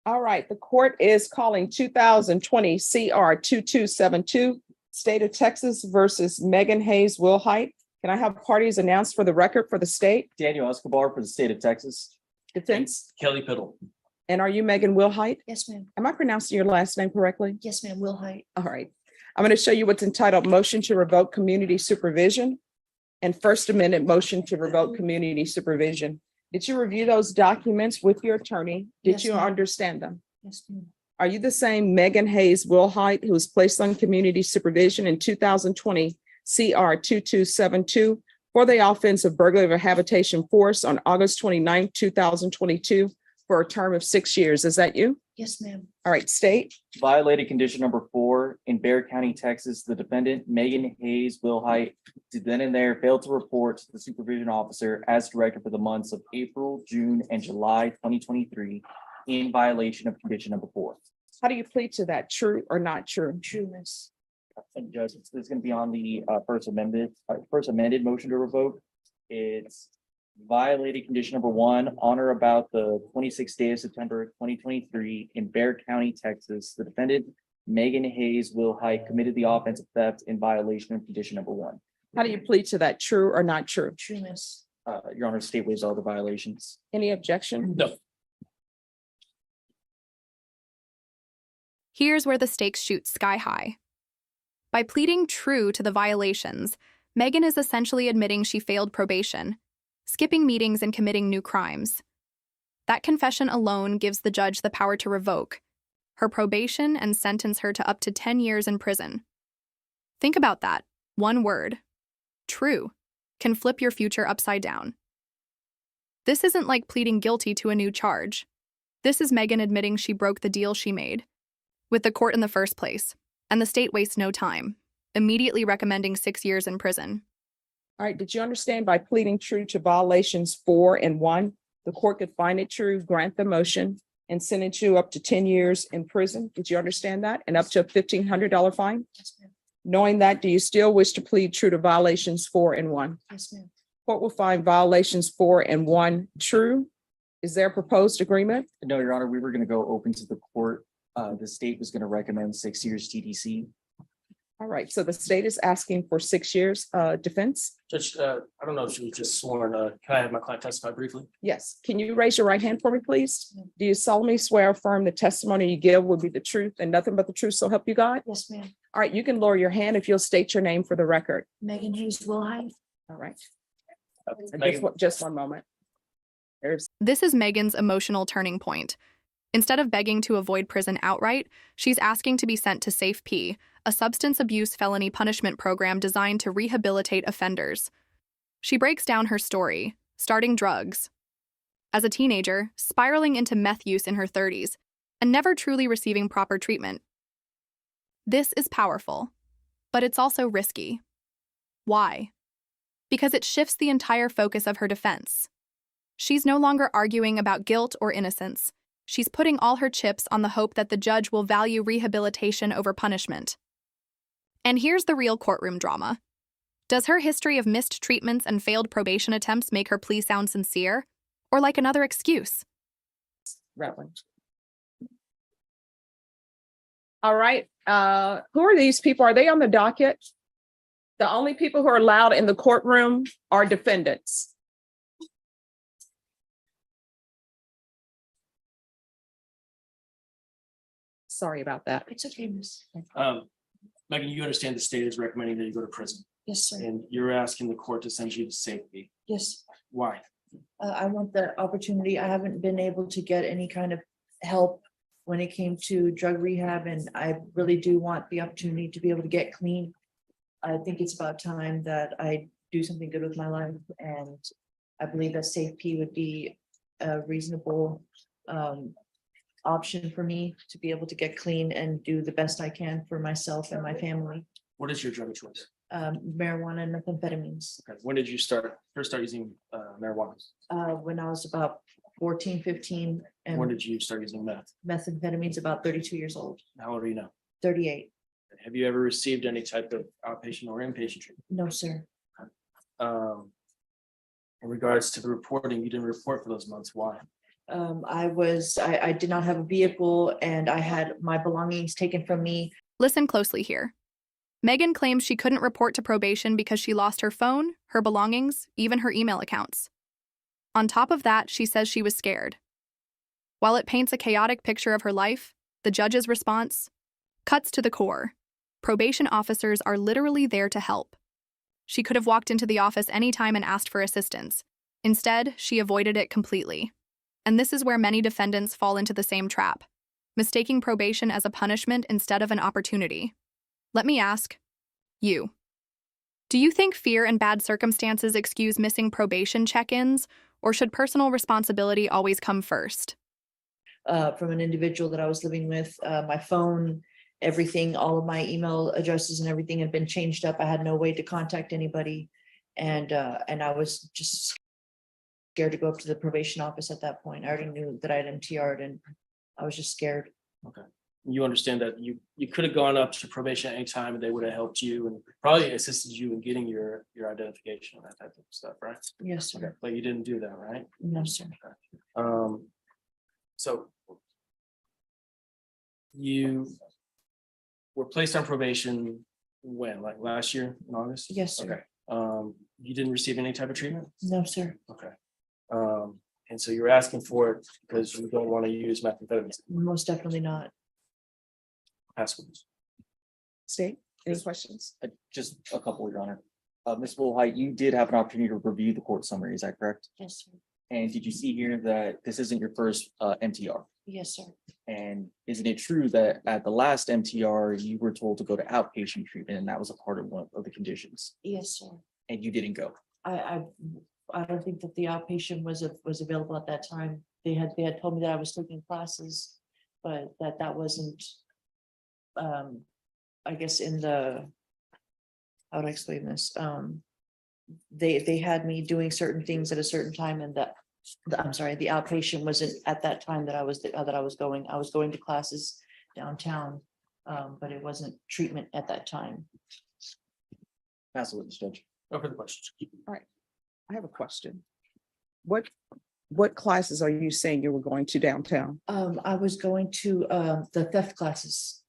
All right, the court is calling 2020 CR 2272, State of Texas versus Megan Hayes Wilhite. Can I have parties announced for the record for the state? Daniel Escobar for the state of Texas. Defense. Kelly Piddle. And are you Megan Wilhite? Yes, ma'am. Am I pronouncing your last name correctly? Yes, ma'am. Will Height. All right. I'm going to show you what's entitled Motion to Revoke Community Supervision and First Amendment Motion to Revoke Community Supervision. Did you review those documents with your attorney? Did Yes, you ma'am. understand them? Yes, ma'am. Are you the same Megan Hayes Wilhite who was placed on community supervision in 2020 CR 2272 for the offense of burglary of a habitation force on August 29, 2022 for a term of 6 years? Is that you? Yes, ma'am. All right, state. Violated condition number 4 in Bexar County, Texas. The defendant, Megan Hayes Wilhite, did then and there failed to report to the supervision officer as directed for the months of April, June, and July 2023 in violation of condition number 4. How do you plead to that? True or not true? True, miss. And Judge, it's going to be on the first amended motion to revoke. It's violated condition number 1 on or about the 26th day of September 2023 in Bexar County, Texas. The defendant, Megan Hayes Wilhite, committed the offense of theft in violation of condition number 1. How do you plead to that? True or not true? True, miss. Your Honor, state waives all the violations. Any objection? No. Here's where the stakes shoot sky high. By pleading true to the violations, Megan is essentially admitting she failed probation, skipping meetings and committing new crimes. That confession alone gives the judge the power to revoke her probation and sentence her to up to 10 years in prison. Think about that. One word, true, can flip your future upside down. This isn't like pleading guilty to a new charge. This is Megan admitting she broke the deal she made with the court in the first place, and the state wastes no time, immediately recommending 6 years in prison. All right, did you understand by pleading true to violations 4 and 1, the court could find it true, grant the motion, and sentence you up to 10 years in prison? Did you understand that? And up to a $1,500 fine? Yes, ma'am. Knowing that, do you still wish to plead true to violations 4 and 1? Yes, ma'am. Court will find violations 4 and 1 true. Is there a proposed agreement? No, Your Honor, we were going to go open to the court. The state was going to recommend 6 years TDC. All right, so the state is asking for 6 years defense. Judge, I don't know if she was just sworn. Can I have my client testify briefly? Yes. Can you raise your right hand for me, please? Do you solemnly swear or affirm the testimony you give will be the truth and nothing but the truth, so help you God? Yes, ma'am. All right, you can lower your hand if you'll state your name for the record. Megan Hayes Will Height. All right. Megan. Just one moment. There's This is Megan's emotional turning point. Instead of begging to avoid prison outright, she's asking to be sent to Safe P, a substance abuse felony punishment program designed to rehabilitate offenders. She breaks down her story, starting drugs as a teenager, spiraling into meth use in her 30s, and never truly receiving proper treatment. This is powerful, but it's also risky. Why? Because it shifts the entire focus of her defense. She's no longer arguing about guilt or innocence. She's putting all her chips on the hope that the judge will value rehabilitation over punishment. And here's the real courtroom drama. Does her history of missed treatments and failed probation attempts make her plea sound sincere, or like another excuse? Rutland. All right. Who are these people? Are they on the docket? The only people who are allowed in the courtroom are defendants. Sorry about that. It's okay, miss. Megan, you understand the state is recommending that you go to prison, Yes, sir. and you're asking the court to send you to safety. Yes. Why? I want the opportunity. I haven't been able to get any kind of help when it came to drug rehab, and I really do want the opportunity to be able to get clean. I think it's about time that I do something good with my life, and I believe that Safe P would be a reasonable option for me to be able to get clean and do the best I can for myself and my family. What is your drug of choice? Marijuana and methamphetamines. Okay. When did you first start using marijuana? When I was about 14, 15, When and did you start using meth? methamphetamines about 32 years old, How old are you now? 38. Have you ever received any type of outpatient or inpatient treatment? No, sir. In regards to the reporting, you didn't report for those months. Why? I did not have a vehicle and I had my belongings taken from me. Listen closely here. Megan claims she couldn't report to probation because she lost her phone, her belongings, even her email accounts. On top of that, she says she was scared. While it paints a chaotic picture of her life, the judge's response cuts to the core. Probation officers are literally there to help. She could have walked into the office anytime and asked for assistance. Instead, she avoided it completely. And this is where many defendants fall into the same trap, mistaking probation as a punishment instead of an opportunity. Let me ask you, do you think fear and bad circumstances excuse missing probation check-ins, or should personal responsibility always come first? From an individual that I was living with, my phone, everything, all of my email addresses and everything had been changed up. I had no way to contact anybody. And I was just scared to go up to the probation office at that point. I already knew that I had MTR'd and I was just scared. Okay. You understand that you could have gone up to probation at any time and they would have helped you and probably assisted you in getting your identification and that type of stuff, right? Yes, Okay, sir. but you didn't do that, right? No, sir. So you were placed on probation when, like last year in August? Yes, sir. Okay. You didn't receive any type of treatment? No, sir. Okay. And so you're asking for it because you don't want to use methamphetamine. Most definitely not. Passwords. State, any questions? Just a couple, Your Honor. Ms. Woolhite, you did have an opportunity to review the court summary, is that correct? Yes, sir. And did you see here that this isn't your first MTR? Yes, sir. And isn't it true that at the last MTR, you were told to go to outpatient treatment and that was a part of one of the conditions Yes, sir. and you didn't go? I don't think that the outpatient was available at that time. They had told me that I was taking classes, but that wasn't, I guess in the, how would I explain this? They had me doing certain things at a certain time and I'm sorry, the outpatient wasn't at that time that I was going. I was going to classes downtown, but it wasn't treatment at that time. Pass the witness, Judge. No further questions. I have a question. What classes are you saying you were going to downtown? I was going to the theft classes.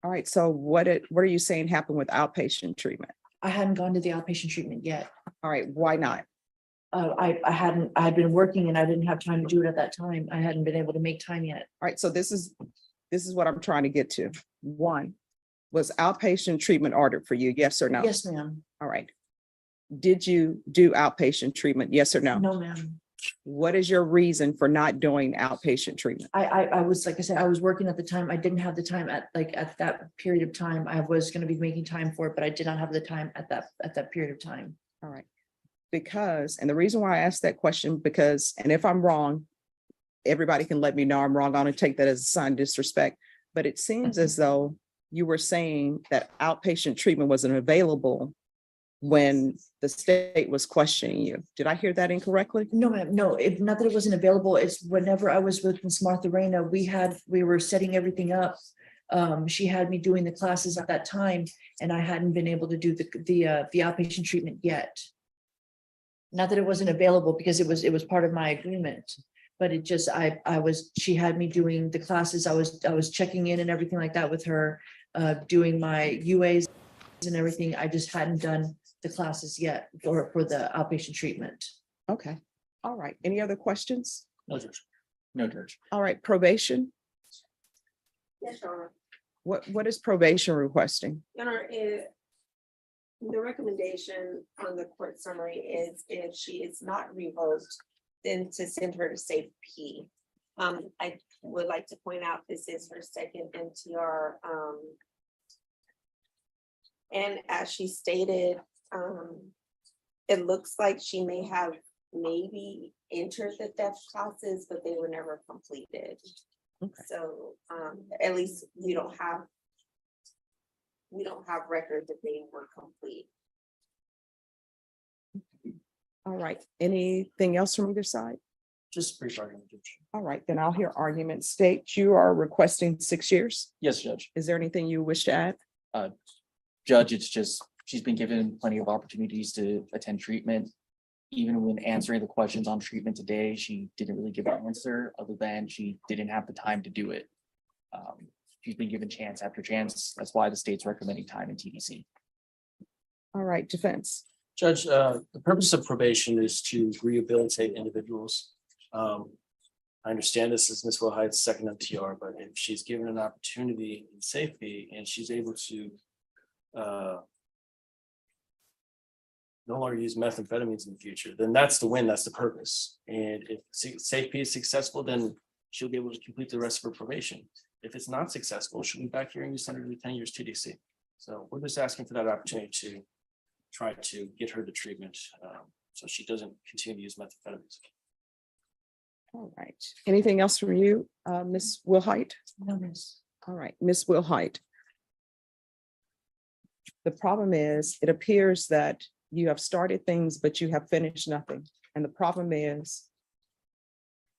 All right, so what are you saying happened with outpatient treatment? I hadn't gone to the outpatient treatment yet. All right, why not? I had been working and I didn't have time to do it at that time. I hadn't been able to make time yet. All right, so this is what I'm trying to get to. One, was outpatient treatment ordered for you? Yes or no? Yes, ma'am. All right. Did you do outpatient treatment? Yes or no? No, ma'am. What is your reason for not doing outpatient treatment? I was, like I said, I was working at the time. I didn't have the time at that period of time. I was going to be making time for it, but I did not have the time at that period of time. All right. Because, and the reason why I asked that question, because, and if I'm wrong, everybody can let me know I'm wrong. I'm going to take that as a sign of disrespect, but it seems as though you were saying that outpatient treatment wasn't available when the state was questioning you. Did I hear that incorrectly? No, ma'am. No, not that it wasn't available. It's whenever I was with Ms. Martha Reyna, we were setting everything up. She had me doing the classes at that time and I hadn't been able to do the outpatient treatment yet. Not that it wasn't available because it was part of my agreement, but it just, she had me doing the classes. I was checking in and everything like that with her, doing my UAs and everything. I just hadn't done the classes yet for the outpatient treatment. Okay. All right. Any other questions? No, Judge. No, Judge. All right. Probation. Yes, Your Honor. What is probation requesting? Your Honor, the recommendation on the court summary is if she is not revoked, then to send her to safe P. I would like to point out this is her second MTR. And as she stated, it looks like she may have maybe entered the theft classes, but they were never completed. Okay. So at least we don't have record that they were complete. All right. Anything else from either side? Just brief argument, Judge. All right, then I'll hear argument. State you are requesting 6 years. Yes, Judge. Is there anything you wish to add? Judge, it's just, she's been given plenty of opportunities to attend treatment. even when answering the questions on treatment today, she didn't really give an answer other than she didn't have the time to do it. She's been given chance after chance. That's why the state's recommending time in TDC. All right, defense. Judge, the purpose of probation is to rehabilitate individuals. I understand this is Ms. Wilhite's second MTR, but if she's given an opportunity in safety and she's able to no longer use methamphetamines in the future, then that's the win, that's the purpose. And if safety is successful, then she'll be able to complete the rest of her probation. If it's not successful, she'll be back here and be sentenced to 10 years TDC. So we're just asking for that opportunity to try to get her to treatment so she doesn't continue to use methamphetamines. All right. Anything else from you, Ms. Wilhite? No, miss. All right, Ms. Wilhite. The problem is, it appears that you have started things, but you have finished nothing. And the problem is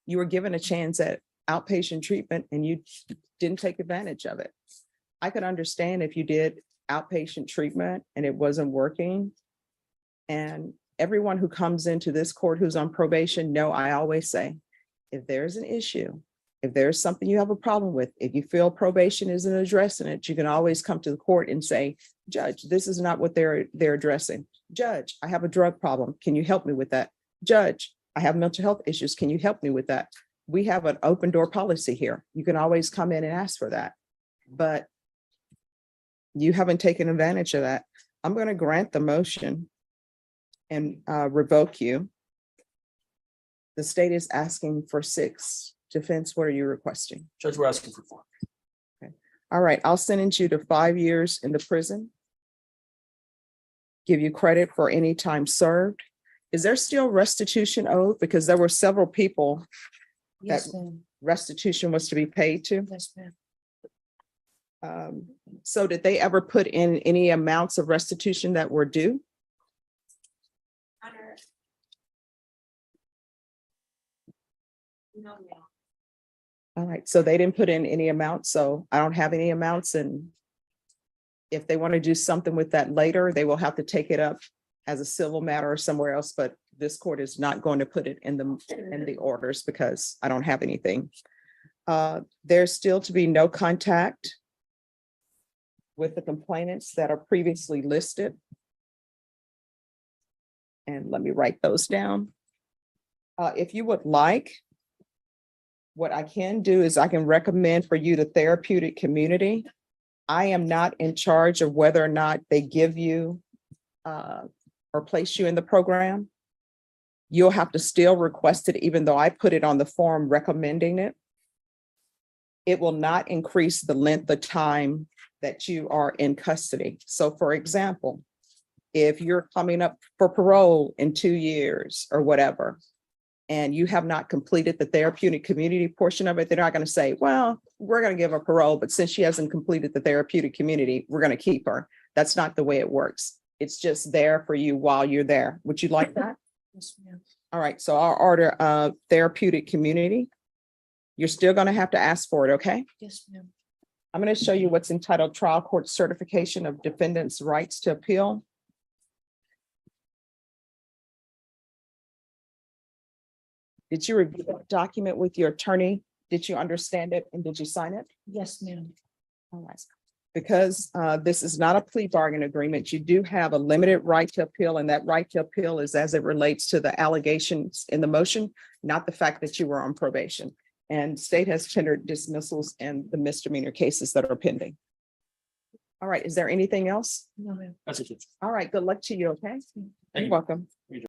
you were given a chance at outpatient treatment and you didn't take advantage of it. I could understand if you did outpatient treatment and it wasn't working. And everyone who comes into this court who's on probation, no, I always say, if there's an issue, if there's something you have a problem with, if you feel probation isn't addressing it, you can always come to the court and say, Judge, this is not what they're addressing. Judge, I have a drug problem. Can you help me with that? Judge, I have mental health issues. Can you help me with that? We have an open door policy here. You can always come in and ask for that. But you haven't taken advantage of that. I'm going to grant the motion and revoke you. The state is asking for 6. Defense, what are you requesting? Judge, we're asking for 4. All right, I'll sentence you to 5 years in the prison. Give you credit for any time served. Is there still restitution owed? Because there were several people Yes, ma'am. restitution was to be paid to. Yes, ma'am. So did they ever put in any amounts of restitution that were due? Honor. No, ma'am. All right, so they didn't put in any amounts, so I don't have any amounts, and if they want to do something with that later, they will have to take it up as a civil matter or somewhere else, but this court is not going to put it in the orders because I don't have anything. There's still to be no contact with the complainants that are previously listed. And let me write those down. If you would like, what I can do is I can recommend for you the therapeutic community. I am not in charge of whether or not they give you or place you in the program. You'll have to still request it, even though I put it on the form recommending it. It will not increase the length of time that you are in custody. So for example, if you're coming up for parole in 2 years or whatever, and you have not completed the therapeutic community portion of it, they're not going to say, well, we're going to give her parole, but since she hasn't completed the therapeutic community, we're going to keep her. That's not the way it works. It's just there for you while you're there. Would you like that? Yes, ma'am. All right, so I'll order therapeutic community. You're still going to have to ask for it, okay? Yes, ma'am. I'm going to show you what's entitled Trial Court Certification of Defendant's Rights to Appeal. Did you review that document with your attorney? Did you understand it and did you sign it? Yes, ma'am. All right. Because this is not a plea bargain agreement, you do have a limited right to appeal, and that right to appeal is as it relates to the allegations in the motion, not the fact that you were on probation. And state has tendered dismissals in the misdemeanor cases that are pending. All right, is there anything else? No, ma'am. That's it. All right, good luck to you, okay? Thank You're you. welcome.